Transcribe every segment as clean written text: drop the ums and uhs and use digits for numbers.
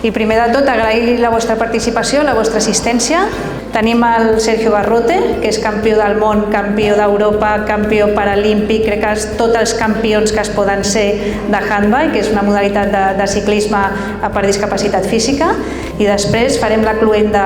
I primer de tot agrair la vostra participació, la vostra assistència. Tenim el Sergio Garrote, que és campió del món, campió d'Europa, campió paralímpic, crec que és tots els campions que es poden ser de handbike, que és una modalitat de ciclisme per discapacitat física. I després farem la cloenda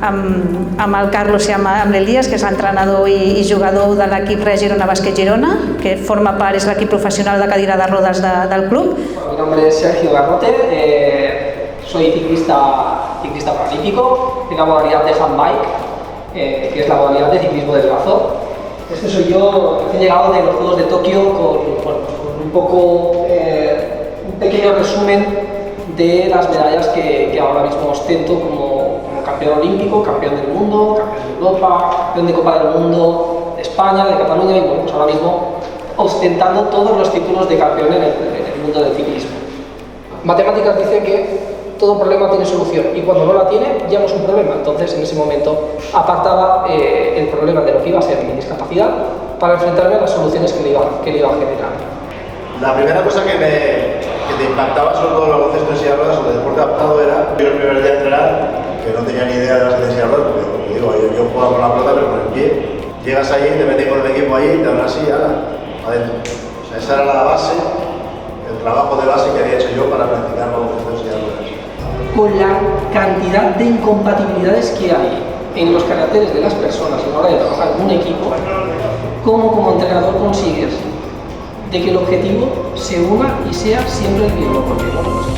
amb el Carlos i amb l'Elias, que és l'entrenador i jugador de l'equip Rea Girona Bàsquet Girona, que forma part, és l'equip professional de cadira de rodes del club. Mi nombre es Sergio Garrote. Soy ciclista paralímpico en la modalidad de handbike, que es la modalidad de ciclismo desbrazo. Este soy yo, he llegado de los Juegos de Tokio con un pequeño resumen de las medallas que ahora mismo ostento como campeón olímpico, campeón del mundo, campeón de Europa, campeón de Copa del Mundo, de España, de Cataluña, y bueno, pues ahora mismo ostentando todos los títulos de campeón en el mundo del ciclismo. Matemáticas dice que todo problema tiene solución y cuando no la tiene ya no es un problema. Entonces en ese momento apartaba el problema de lo que iba a ser mi discapacidad para enfrentarme a las soluciones que le iba a generar. La primera cosa que te impactaba sobre todo los baloncesto en silla de ruedas o de deporte adaptado era yo el primer día de entrenar, que no tenía ni idea de las de silla de ruedas, porque como digo, yo jugaba con la pelota pero con el pie. Llegas ahí, te metes con el equipo ahí, te dan así, adentro. O sea, esa era la base, el trabajo de base que había hecho yo para practicar baloncesto en silla de ruedas. Con la cantidad de incompatibilidades que hay en los caracteres de las personas a la hora de trabajar en un equipo, ¿cómo como entrenador consigues de que el objetivo se una y sea siempre el mismo? Porque bueno, pues